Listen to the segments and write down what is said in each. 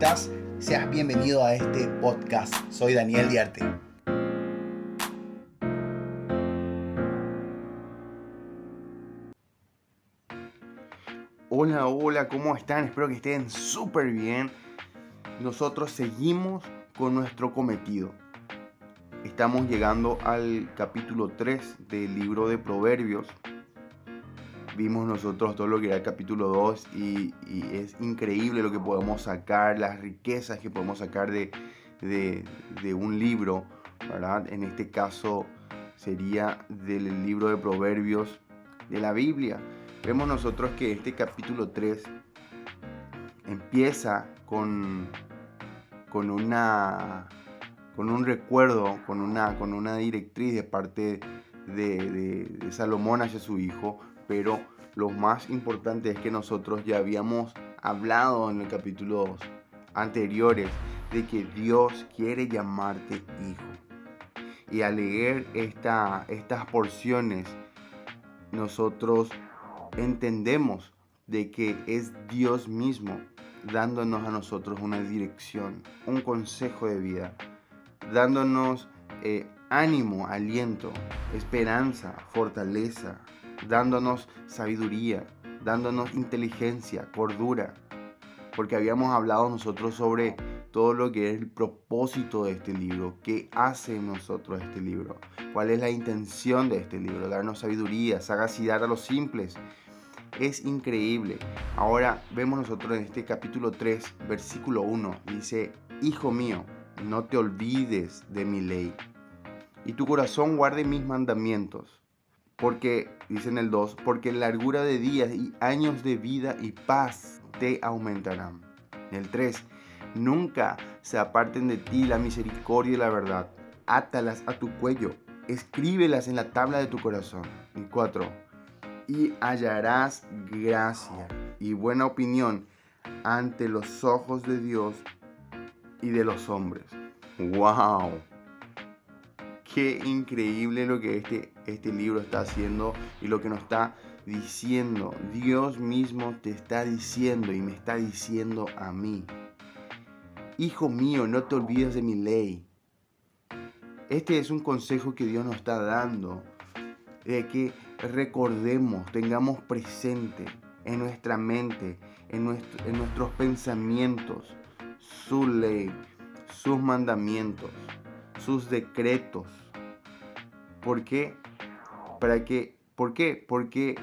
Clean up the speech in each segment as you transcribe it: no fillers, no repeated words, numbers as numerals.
estás? Seas bienvenido a este podcast. Soy Daniel Diarte. Hola, ¿cómo están? Espero que estén súper bien. Nosotros seguimos con nuestro cometido. Estamos llegando al capítulo 3 del libro de Proverbios. Vimos nosotros todo lo que era el capítulo 2 y es increíble lo que podemos sacar, las riquezas que podemos sacar de un libro, ¿verdad? En este caso sería del libro de Proverbios de la Biblia. Vemos nosotros que este capítulo 3 empieza con un recuerdo, con una directriz de parte de Salomón hacia su hijo, pero lo más importante es que nosotros ya habíamos hablado en el capítulo anteriores de que Dios quiere llamarte hijo. Y al leer estas porciones, nosotros entendemos de que es Dios mismo dándonos a nosotros una dirección, un consejo de vida, dándonos ánimo, aliento, esperanza, fortaleza, dándonos sabiduría, dándonos inteligencia, cordura, porque habíamos hablado nosotros sobre todo lo que es el propósito de este libro, qué hace en nosotros este libro, cuál es la intención de este libro, darnos sabiduría, sagacidad a los simples. Es increíble. Ahora vemos nosotros en este capítulo 3, versículo 1, dice: Hijo mío, no te olvides de mi ley, y tu corazón guarde mis mandamientos. Porque, dice en el 2, porque largura de días y años de vida y paz te aumentarán. En el 3, nunca se aparten de ti la misericordia y la verdad. Átalas a tu cuello, escríbelas en la tabla de tu corazón. Y 4, y hallarás gracia y buena opinión ante los ojos de Dios y de los hombres. ¡Wow! Qué increíble lo que este libro está haciendo y lo que nos está diciendo. Dios mismo te está diciendo y me está diciendo a mí: Hijo mío, no te olvides de mi ley. Este es un consejo que Dios nos está dando, de que recordemos, tengamos presente en nuestra mente, en nuestros pensamientos, su ley, sus mandamientos, sus decretos. ¿Por qué? ¿Por qué? Porque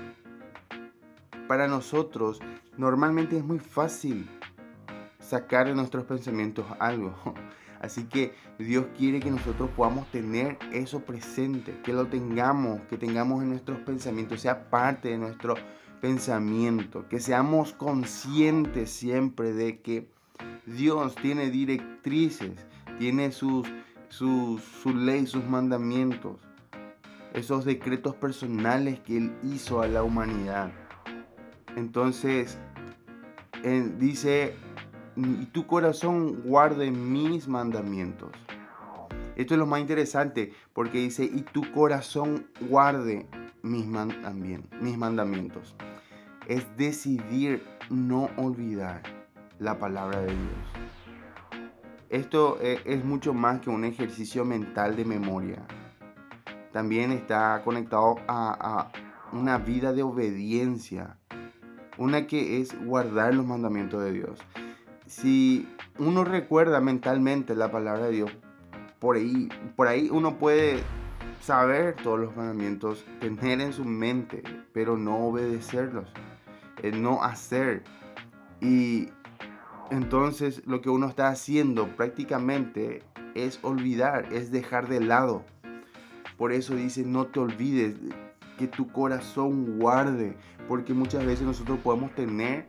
para nosotros normalmente es muy fácil sacar de nuestros pensamientos algo. Así que Dios quiere que nosotros podamos tener eso presente, que lo tengamos, que tengamos en nuestros pensamientos, sea parte de nuestro pensamiento, que seamos conscientes siempre de que Dios tiene directrices, tiene su ley, sus mandamientos, esos decretos personales que Él hizo a la humanidad. Entonces, dice: y tu corazón guarde mis mandamientos. Esto es lo más interesante, porque dice: y tu corazón guarde mis mandamientos. Es decidir no olvidar la palabra de Dios. Esto es mucho más que un ejercicio mental de memoria. También está conectado a una vida de obediencia, una que es guardar los mandamientos de Dios. Si uno recuerda mentalmente la palabra de Dios, por ahí uno puede saber todos los mandamientos, tener en su mente, pero no obedecerlos, no hacer. Y entonces lo que uno está haciendo prácticamente es olvidar, es dejar de lado. Por eso dice: no te olvides, que tu corazón guarde, porque muchas veces nosotros podemos tener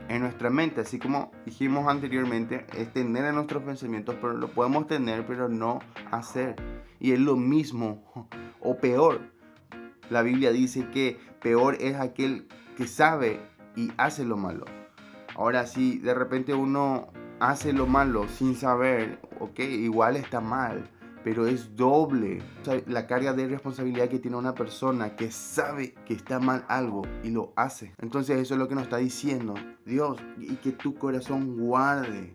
en nuestra mente, así como dijimos anteriormente, es tener en nuestros pensamientos, pero lo podemos tener, pero no hacer. Y es lo mismo o peor. La Biblia dice que peor es aquel que sabe y hace lo malo. Ahora, si de repente uno hace lo malo sin saber, ok, igual está mal, pero es doble. O sea, la carga de responsabilidad que tiene una persona que sabe que está mal algo y lo hace. Entonces eso es lo que nos está diciendo Dios, y que tu corazón guarde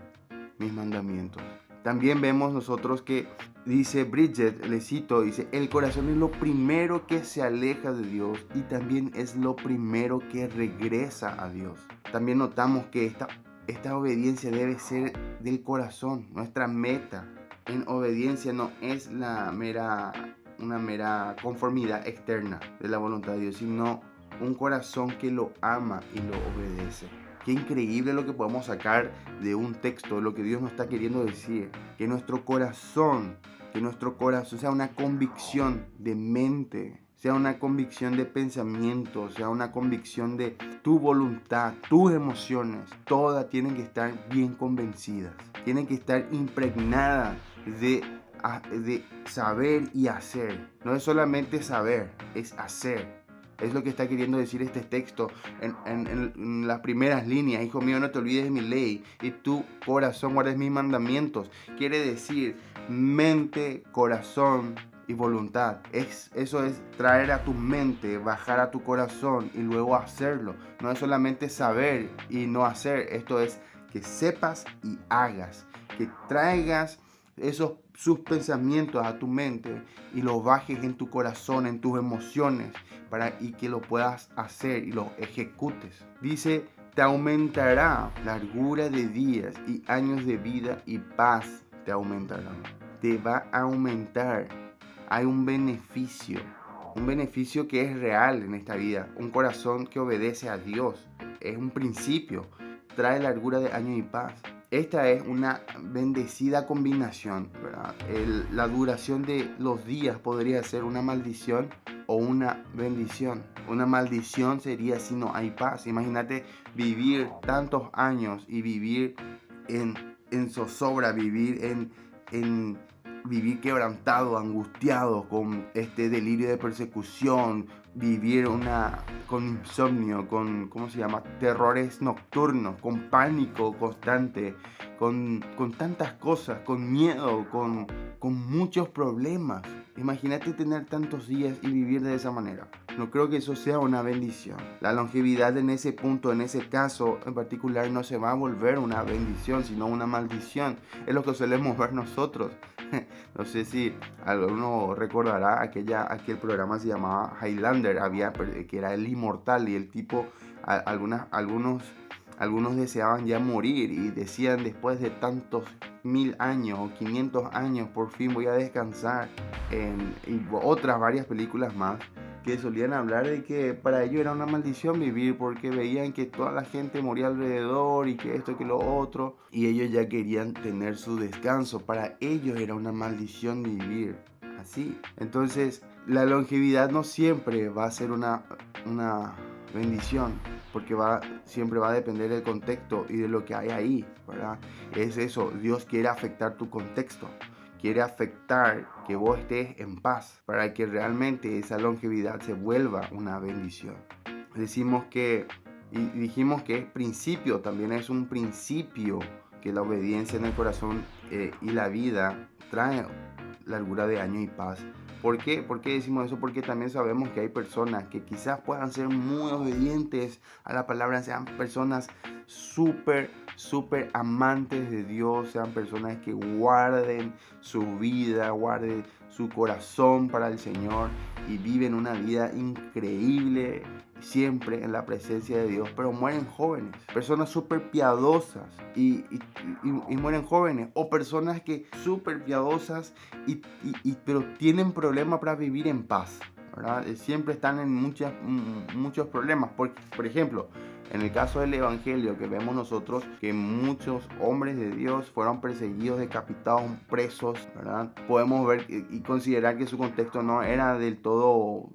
mis mandamientos. También vemos nosotros que dice Bridget, le cito, dice, el corazón es lo primero que se aleja de Dios y también es lo primero que regresa a Dios. También notamos que esta obediencia debe ser del corazón. Nuestra meta en obediencia no es una mera conformidad externa de la voluntad de Dios, sino un corazón que lo ama y lo obedece. Qué increíble lo que podemos sacar de un texto, lo que Dios nos está queriendo decir. Que nuestro corazón sea una convicción de mente, sea una convicción de pensamiento, sea una convicción de tu voluntad, tus emociones. Todas tienen que estar bien convencidas, tienen que estar impregnadas de saber y hacer. No es solamente saber, es hacer. Es lo que está queriendo decir este texto en las primeras líneas. Hijo mío, no te olvides de mi ley y tu corazón guardes mis mandamientos. Quiere decir mente, corazón y voluntad. Eso es traer a tu mente, bajar a tu corazón y luego hacerlo. No es solamente saber y no hacer. Esto es que sepas y hagas. Que traigas sus pensamientos a tu mente y los bajes en tu corazón, en tus emociones, y que lo puedas hacer y lo ejecutes. Dice, te aumentará largura de días y años de vida y paz te aumentará. Te va a aumentar. Hay un beneficio que es real en esta vida. Un corazón que obedece a Dios es un principio. Trae largura de años y paz. Esta es una bendecida combinación, ¿verdad? La duración de los días podría ser una maldición o una bendición. Una maldición sería si no hay paz. Imagínate vivir tantos años y vivir en zozobra, vivir quebrantado, angustiado, con este delirio de persecución, vivir con insomnio, con terrores nocturnos, con pánico constante, con tantas cosas, con miedo, con muchos problemas. Imagínate tener tantos días y vivir de esa manera. No creo que eso sea una bendición. La longevidad en ese punto, en ese caso en particular, no se va a volver una bendición, sino una maldición. Es lo que solemos ver nosotros. No sé si alguno recordará aquel programa se llamaba Highlander, que era el inmortal, y el tipo, algunos deseaban ya morir y decían, después de tantos 1000 años o 500 años, por fin voy a descansar. Y otras varias películas más que solían hablar de que para ellos era una maldición vivir, porque veían que toda la gente moría alrededor y que esto, que lo otro, y ellos ya querían tener su descanso. Para ellos era una maldición vivir así. Entonces, la longevidad no siempre va a ser una bendición, porque siempre va a depender del contexto y de lo que hay ahí, ¿verdad? Es eso, Dios quiere afectar tu contexto. Quiere afectar que vos estés en paz para que realmente esa longevidad se vuelva una bendición. Dijimos que es principio, también es un principio que la obediencia en el corazón y la vida trae largura de años y paz. ¿Por qué? ¿Por qué decimos eso? Porque también sabemos que hay personas que quizás puedan ser muy obedientes a la palabra, sean personas súper amantes de Dios, sean personas que guarden su vida, guarden su corazón para el Señor y viven una vida increíble siempre en la presencia de Dios, pero mueren jóvenes. Personas súper piadosas y mueren jóvenes, o personas que súper piadosas pero tienen problemas para vivir en paz, ¿verdad? Siempre están en muchos problemas. Por ejemplo, en el caso del Evangelio, que vemos nosotros que muchos hombres de Dios fueron perseguidos, decapitados, presos, ¿verdad? Podemos ver y considerar que su contexto no era del todo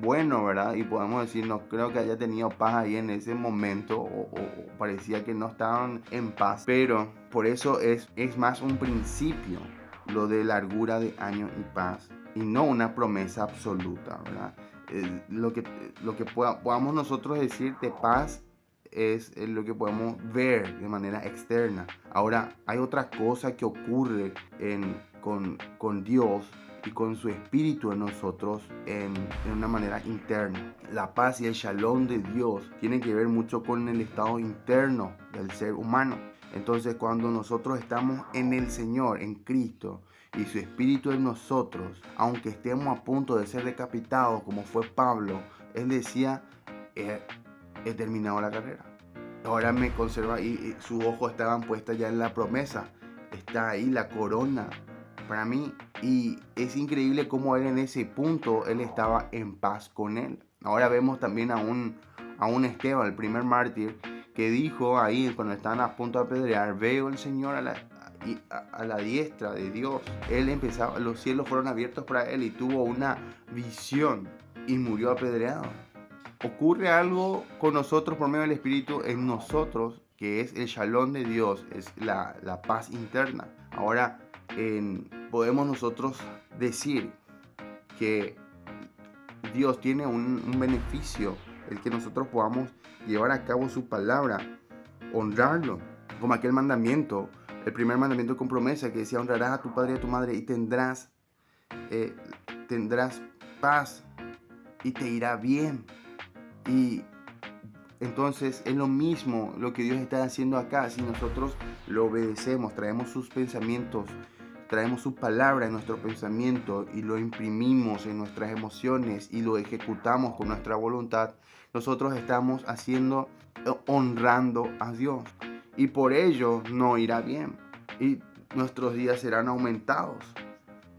bueno, ¿verdad? Y podemos decir, no creo que haya tenido paz ahí en ese momento, o parecía que no estaban en paz, pero por eso es más un principio lo de largura de años y paz, y no una promesa absoluta, ¿verdad? Lo que podamos nosotros decir de paz es lo que podemos ver de manera externa. Ahora, hay otra cosa que ocurre con Dios y con su espíritu en nosotros en una manera interna. La paz y el shalom de Dios tienen que ver mucho con el estado interno del ser humano. Entonces, cuando nosotros estamos en el Señor, en Cristo, y su espíritu en nosotros, aunque estemos a punto de ser decapitados, como fue Pablo, él decía, he terminado la carrera. Ahora me conserva, y sus ojos estaban puestos ya en la promesa. Está ahí la corona para mí. Y es increíble cómo él en ese punto, él estaba en paz con él. Ahora vemos también a un Esteban, el primer mártir, que dijo ahí cuando estaban a punto de apedrear, veo al Señor a la diestra de Dios. Él empezaba, los cielos fueron abiertos para él y tuvo una visión y murió apedreado. Ocurre algo con nosotros por medio del Espíritu en nosotros, que es el shalom de Dios, es la paz interna. Ahora podemos nosotros decir que Dios tiene un beneficio, el que nosotros podamos llevar a cabo su palabra, honrarlo, como aquel mandamiento, el primer mandamiento con promesa que decía, honrarás a tu padre y a tu madre y tendrás paz y te irá bien. Y entonces es lo mismo lo que Dios está haciendo acá. Si nosotros lo obedecemos, traemos sus pensamientos, traemos su palabra en nuestro pensamiento y lo imprimimos en nuestras emociones y lo ejecutamos con nuestra voluntad, nosotros estamos honrando a Dios. Y por ello nos irá bien y nuestros días serán aumentados.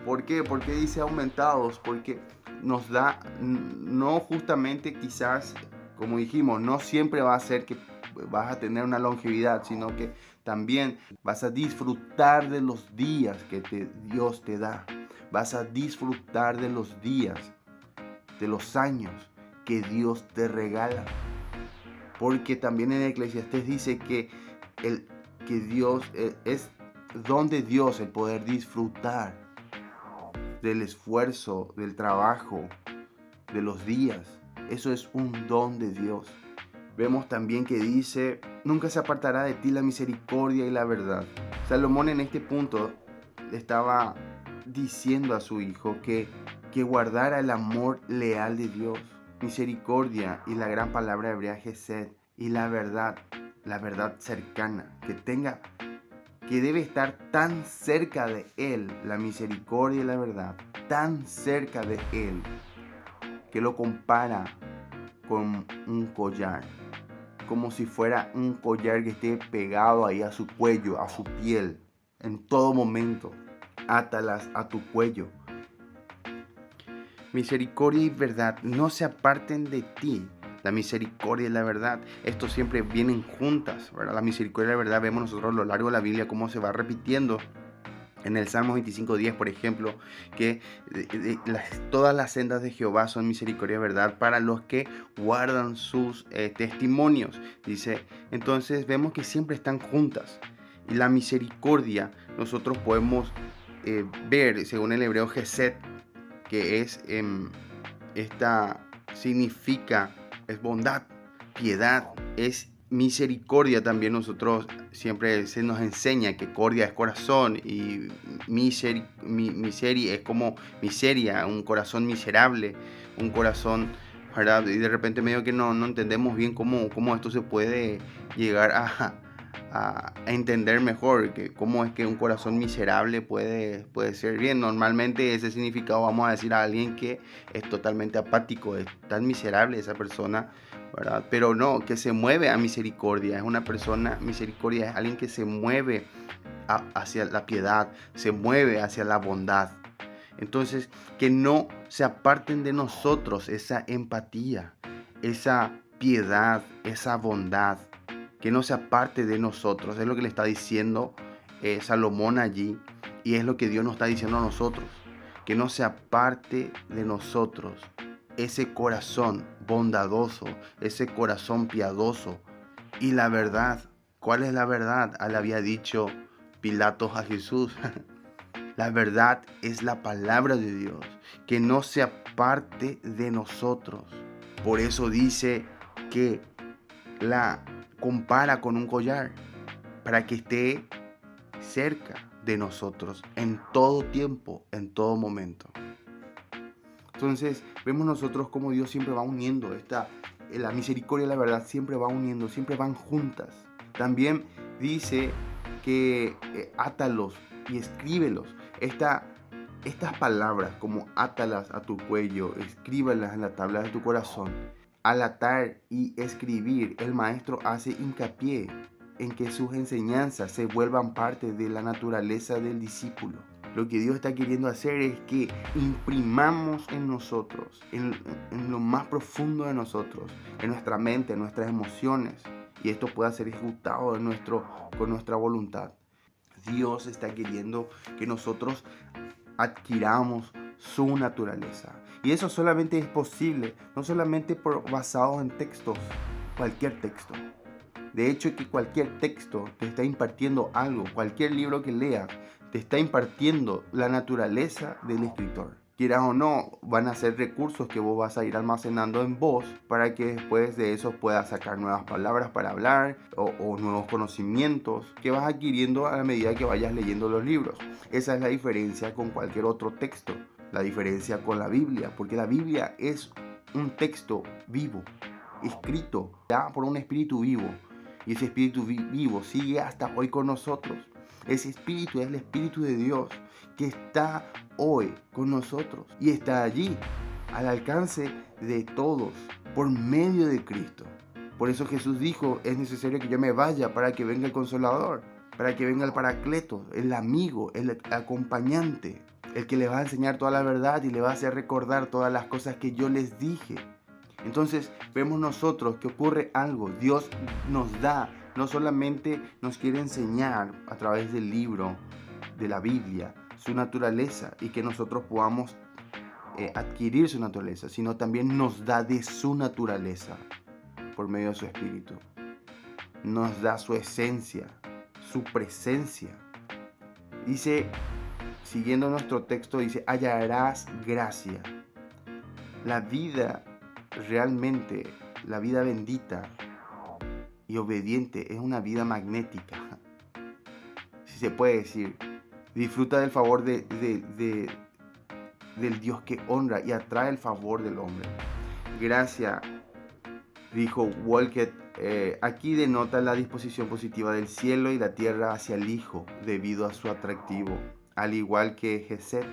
¿Por qué? ¿Por qué dice aumentados? Porque nos da, no justamente quizás, como dijimos, no siempre va a ser que vas a tener una longevidad, sino que también vas a disfrutar de los días que Dios te da. Vas a disfrutar de los días, de los años que Dios te regala. Porque también en Eclesiastés dice que Dios es don de Dios el poder disfrutar del esfuerzo, del trabajo, de los días. Eso es un don de Dios. Vemos también que dice, nunca se apartará de ti la misericordia y la verdad. Salomón en este punto le estaba diciendo a su hijo que guardara el amor leal de Dios, misericordia y la gran palabra hebrea Gesed y la verdad cercana, que debe estar tan cerca de él, la misericordia y la verdad, tan cerca de él, que lo compara con un collar, como si fuera un collar que esté pegado ahí a su cuello, a su piel, en todo momento. Átalas a tu cuello. Misericordia y verdad no se aparten de ti. La misericordia y la verdad, esto siempre vienen juntas, ¿verdad? La misericordia y la verdad vemos nosotros a lo largo de la Biblia cómo se va repitiendo. En el Salmo 25:10, por ejemplo, que todas las sendas de Jehová son misericordia y verdad para los que guardan sus testimonios. Dice, entonces vemos que siempre están juntas. Y la misericordia nosotros podemos ver, según el hebreo Gesed, que es significa, es bondad, piedad, es misericordia. También nosotros siempre se nos enseña que cordia es corazón y miseria es como miseria, un corazón miserable, un corazón, ¿verdad? Y de repente medio que no entendemos bien cómo esto se puede llegar a entender mejor, que cómo es que un corazón miserable puede ser bien. Normalmente ese significado vamos a decir a alguien que es totalmente apático, es tan miserable esa persona, ¿verdad? Pero no, que se mueve a misericordia, es una persona, misericordia es alguien que se mueve hacia la piedad, se mueve hacia la bondad. Entonces, que no se aparten de nosotros esa empatía, esa piedad, esa bondad, que no se aparte de nosotros. Es lo que le está diciendo Salomón allí, y es lo que Dios nos está diciendo a nosotros, que no se aparte de nosotros ese corazón bondadoso, ese corazón piadoso. Y la verdad, ¿cuál es la verdad? Le había dicho Pilatos a Jesús. La verdad es la palabra de Dios, que no se aparte de nosotros. Por eso dice que la compara con un collar, para que esté cerca de nosotros en todo tiempo, en todo momento. Entonces vemos nosotros cómo Dios siempre va uniendo la misericordia y la verdad siempre va uniendo, siempre van juntas. También dice que átalos y escríbelos. Estas palabras como átalas a tu cuello, escríbelas en la tabla de tu corazón. Al atar y escribir, el maestro hace hincapié en que sus enseñanzas se vuelvan parte de la naturaleza del discípulo. Lo que Dios está queriendo hacer es que imprimamos en nosotros, en lo más profundo de nosotros, en nuestra mente, en nuestras emociones, y esto pueda ser ejecutado con nuestra voluntad. Dios está queriendo que nosotros adquiramos su naturaleza. Y eso solamente es posible, no solamente basado en textos, cualquier texto. De hecho, que cualquier texto te está impartiendo algo, cualquier libro que leas te está impartiendo la naturaleza del escritor. Quieras o no, van a ser recursos que vos vas a ir almacenando en vos para que después de eso puedas sacar nuevas palabras para hablar o nuevos conocimientos que vas adquiriendo a la medida que vayas leyendo los libros. Esa es la diferencia con cualquier otro texto, la diferencia con la Biblia, porque la Biblia es un texto vivo, escrito ya por un espíritu vivo. Y ese espíritu vivo sigue hasta hoy con nosotros. Ese espíritu es el Espíritu de Dios que está hoy con nosotros y está allí al alcance de todos por medio de Cristo. Por eso Jesús dijo, es necesario que yo me vaya para que venga el Consolador, para que venga el Paracleto, el amigo, el acompañante, el que le va a enseñar toda la verdad y le va a hacer recordar todas las cosas que yo les dije. Entonces vemos nosotros que ocurre algo. Dios nos da, no solamente nos quiere enseñar a través del libro de la Biblia su naturaleza y que nosotros podamos adquirir su naturaleza, sino también nos da de su naturaleza por medio de su espíritu. Nos da su esencia, su presencia. Dice, siguiendo nuestro texto, dice, hallarás gracia. La vida realmente, la vida bendita y obediente es una vida magnética, si se puede decir. Disfruta del favor del Dios que honra y atrae el favor del hombre. Gracia, dijo Wolcott, aquí denota la disposición positiva del cielo y la tierra hacia el Hijo debido a su atractivo. Al igual que Gesed,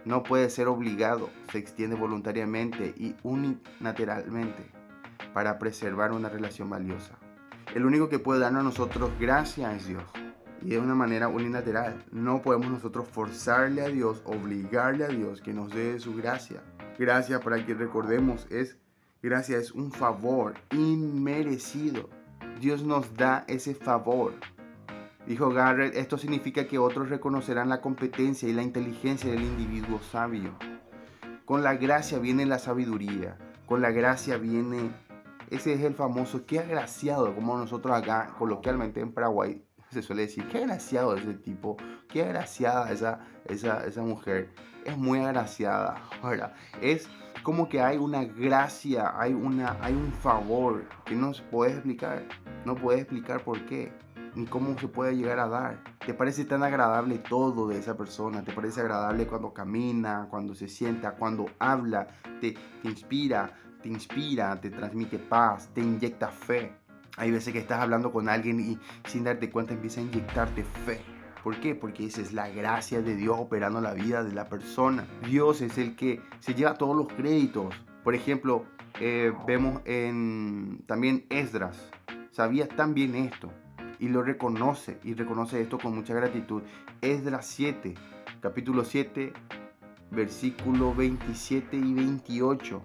no puede ser obligado, se extiende voluntariamente y unilateralmente para preservar una relación valiosa. El único que puede darnos a nosotros gracia es Dios. Y de una manera unilateral. No podemos nosotros forzarle a Dios, obligarle a Dios que nos dé su gracia. Gracia, para que recordemos, gracia es un favor inmerecido. Dios nos da ese favor. Dijo Garrett, esto significa que otros reconocerán la competencia y la inteligencia del individuo sabio. Con la gracia viene la sabiduría. Con la gracia viene, ese es el famoso, qué agraciado, como nosotros acá coloquialmente en Paraguay se suele decir, qué agraciado ese tipo, qué agraciada esa mujer. Es muy agraciada, ¿verdad? Es como que hay una gracia, hay un favor que no se puede explicar. No puedes explicar por qué, ni cómo se puede llegar a dar. Te parece tan agradable todo de esa persona, te parece agradable cuando camina, cuando se sienta, cuando habla, te inspira, te transmite paz, te inyecta fe. Hay veces que estás hablando con alguien y sin darte cuenta empieza a inyectarte fe. ¿Por qué? Porque esa es la gracia de Dios operando en la vida de la persona. Dios es el que se lleva todos los créditos. Por ejemplo, vemos también Esdras. Sabía tan bien esto y lo reconoce esto con mucha gratitud. Esdras 7, capítulo 7, versículo 27 y 28.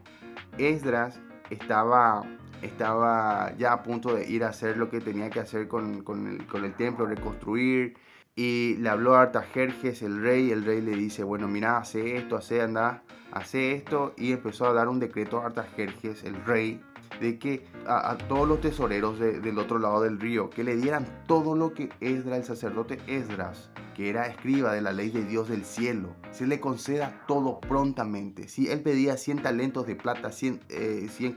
Esdras estaba ya a punto de ir a hacer lo que tenía que hacer con el templo, reconstruir, y le habló a Artajerjes, el rey le dice, bueno, mira, hace esto, hace esto, y empezó a dar un decreto a Artajerjes, el rey, de que a todos los tesoreros del otro lado del río, que le dieran todo lo que Esdras, el sacerdote Esdras, que era escriba de la ley de Dios del cielo, se le conceda todo prontamente. Si él pedía 100 talentos de plata, 100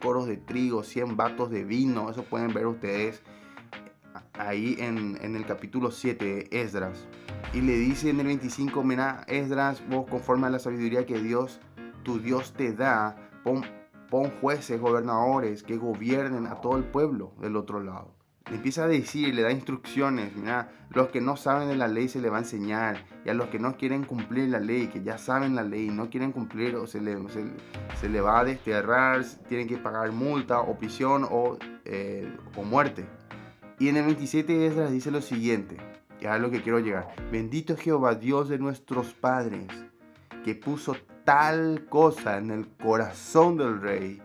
coros de trigo, 100 batos de vino, eso pueden ver ustedes ahí en el capítulo 7 de Esdras. Y le dice en el 25, mira, Esdras, vos conforme a la sabiduría que Dios, tu Dios te da, pon jueces, gobernadores que gobiernen a todo el pueblo del otro lado. Le empieza a decir, le da instrucciones, mira, los que no saben de la ley se le va a enseñar, y a los que no quieren cumplir la ley, que ya saben la ley, no quieren cumplir, o se le va a desterrar, tienen que pagar multa o prisión o muerte. Y en el 27 de Esdras dice lo siguiente, y a lo que quiero llegar: bendito Jehová, Dios de nuestros padres, que puso tal cosa en el corazón del rey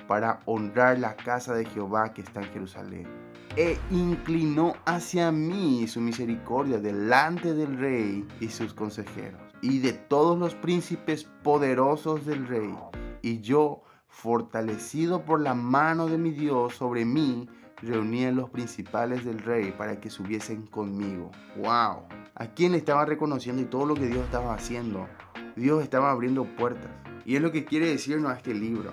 para honrar la casa de Jehová que está en Jerusalén, e inclinó hacia mí su misericordia delante del rey y sus consejeros, y de todos los príncipes poderosos del rey. Y yo, fortalecido por la mano de mi Dios sobre mí, reuní a los principales del rey para que subiesen conmigo. ¡Wow! ¿A quién le estaba reconociendo y todo lo que Dios estaba haciendo? Dios estaba abriendo puertas. Y es lo que quiere decirnos este libro.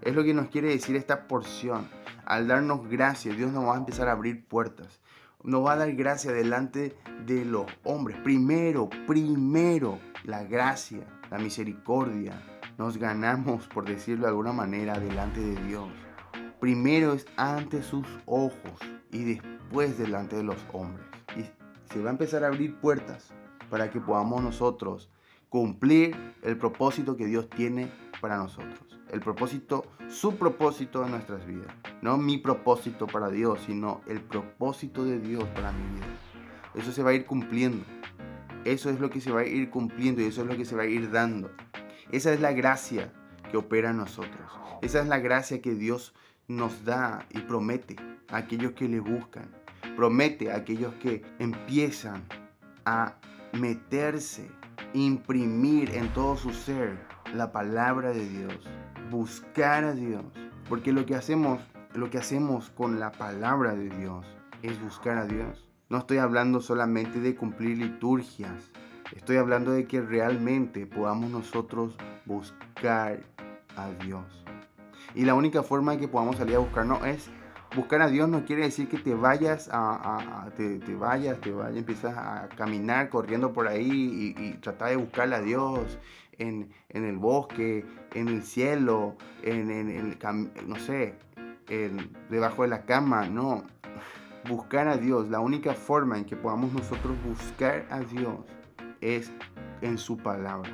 Es lo que nos quiere decir esta porción. Al darnos gracia, Dios nos va a empezar a abrir puertas. Nos va a dar gracia delante de los hombres. Primero, la gracia, la misericordia. Nos ganamos, por decirlo de alguna manera, delante de Dios. Primero es ante sus ojos y después delante de los hombres. Y se va a empezar a abrir puertas para que podamos nosotros cumplir el propósito que Dios tiene para nosotros. El propósito, su propósito en nuestras vidas. No mi propósito para Dios, sino el propósito de Dios para mi vida. Eso se va a ir cumpliendo. Eso es lo que se va a ir cumpliendo y eso es lo que se va a ir dando. Esa es la gracia que opera en nosotros. Esa es la gracia que Dios nos da y promete a aquellos que le buscan. Promete a aquellos que empiezan a meterse, imprimir en todo su ser la palabra de Dios, buscar a Dios, porque lo que hacemos con la palabra de Dios es buscar a Dios. No estoy hablando solamente de cumplir liturgias, estoy hablando de que realmente podamos nosotros buscar a Dios. Y la única forma en que podamos salir a buscarnos es buscar a Dios. No quiere decir que te vayas, empiezas a caminar corriendo por ahí y tratar de buscarle a Dios en el bosque, en el cielo, no sé, debajo de la cama. No, buscar a Dios, la única forma en que podamos nosotros buscar a Dios es en su palabra.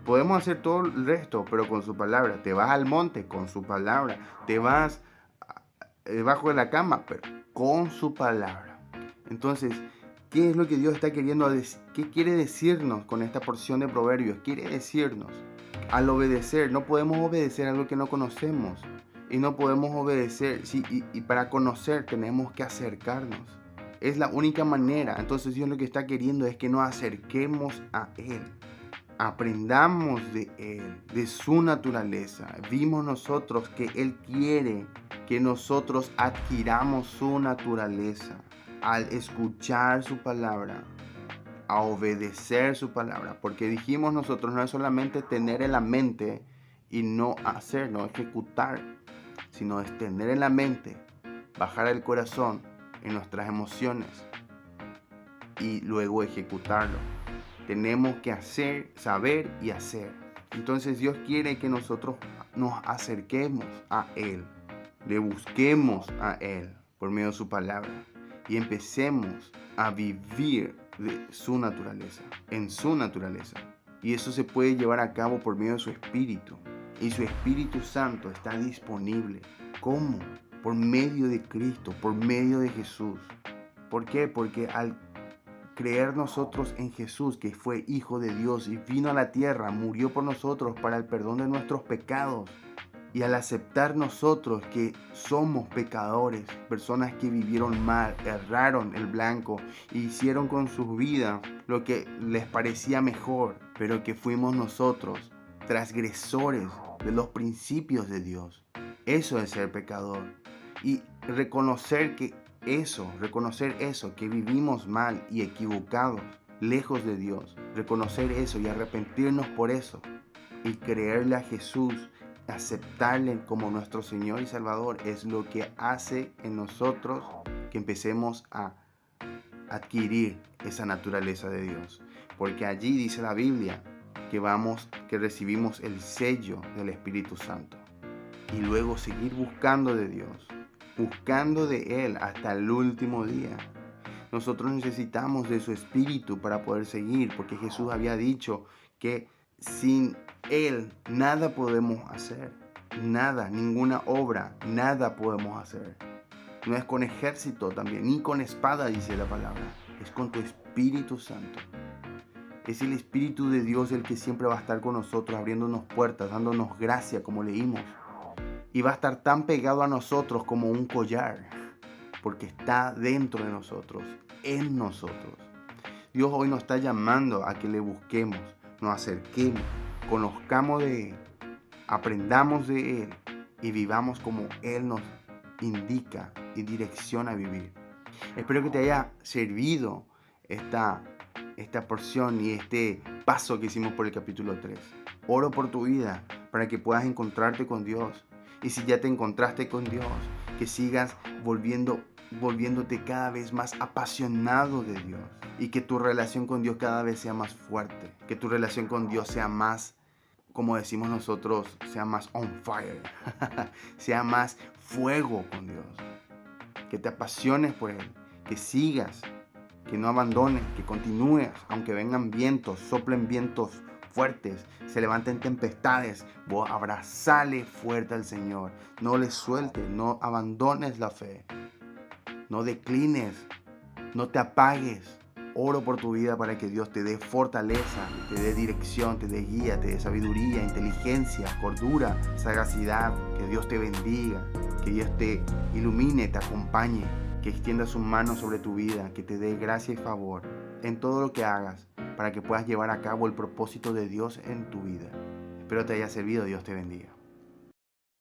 Podemos hacer todo el resto, pero con su palabra. Te vas al monte, con su palabra. Te vas debajo de la cama, pero con su palabra. Entonces, ¿qué es lo que Dios está queriendo decir? ¿Qué quiere decirnos con esta porción de Proverbios? Quiere decirnos, al obedecer, no podemos obedecer algo que no conocemos. Y no podemos obedecer, sí, y para conocer tenemos que acercarnos. Es la única manera. Entonces Dios lo que está queriendo es que nos acerquemos a Él. Aprendamos de Él, de su naturaleza. Vimos nosotros que Él quiere que nosotros adquiramos su naturaleza al escuchar su palabra, a obedecer su palabra. Porque dijimos nosotros, no es solamente tener en la mente y no hacer, no ejecutar, sino es tener en la mente, bajar el corazón en nuestras emociones y luego ejecutarlo. Tenemos que hacer, saber y hacer. Entonces Dios quiere que nosotros nos acerquemos a Él, le busquemos a Él por medio de su palabra y empecemos a vivir de su naturaleza, en su naturaleza. Y eso se puede llevar a cabo por medio de su Espíritu. Y su Espíritu Santo está disponible. ¿Cómo? Por medio de Cristo, por medio de Jesús. ¿Por qué? Porque al creer nosotros en Jesús, que fue Hijo de Dios y vino a la tierra, murió por nosotros para el perdón de nuestros pecados. Y al aceptar nosotros que somos pecadores, personas que vivieron mal, erraron el blanco e hicieron con sus vidas lo que les parecía mejor, pero que fuimos nosotros transgresores de los principios de Dios. Eso es ser pecador. Y reconocer eso, que vivimos mal y equivocados, lejos de Dios. Reconocer eso y arrepentirnos por eso. Y creerle a Jesús, aceptarle como nuestro Señor y Salvador, es lo que hace en nosotros que empecemos a adquirir esa naturaleza de Dios. Porque allí dice la Biblia que recibimos el sello del Espíritu Santo. Y luego seguir buscando de Dios, buscando de Él hasta el último día. Nosotros necesitamos de su Espíritu para poder seguir, porque Jesús había dicho que sin Él nada podemos hacer. Nada, ninguna obra, nada podemos hacer. No es con ejército también, ni con espada, dice la palabra. Es con tu Espíritu Santo. Es el Espíritu de Dios el que siempre va a estar con nosotros, abriéndonos puertas, dándonos gracia, como leímos. Y va a estar tan pegado a nosotros como un collar, porque está dentro de nosotros, en nosotros. Dios hoy nos está llamando a que le busquemos, nos acerquemos, conozcamos de Él, aprendamos de Él y vivamos como Él nos indica y direcciona a vivir. Espero que te haya servido esta porción y este paso que hicimos por el capítulo 3. Oro por tu vida para que puedas encontrarte con Dios. Y si ya te encontraste con Dios, que sigas volviéndote cada vez más apasionado de Dios. Y que tu relación con Dios cada vez sea más fuerte. Que tu relación con Dios sea más, como decimos nosotros, sea más on fire. Sea más fuego con Dios. Que te apasiones por Él. Que sigas. Que no abandones. Que continúes. Aunque vengan vientos, soplen vientos fuertes, se levanten tempestades, vos abrazale fuerte al Señor. No le sueltes, no abandones la fe. No declines, no te apagues. Oro por tu vida para que Dios te dé fortaleza, te dé dirección, te dé guía, te dé sabiduría, inteligencia, cordura, sagacidad. Que Dios te bendiga, que Dios te ilumine, te acompañe, que extienda su mano sobre tu vida, que te dé gracia y favor en todo lo que hagas, para que puedas llevar a cabo el propósito de Dios en tu vida. Espero te haya servido. Dios te bendiga.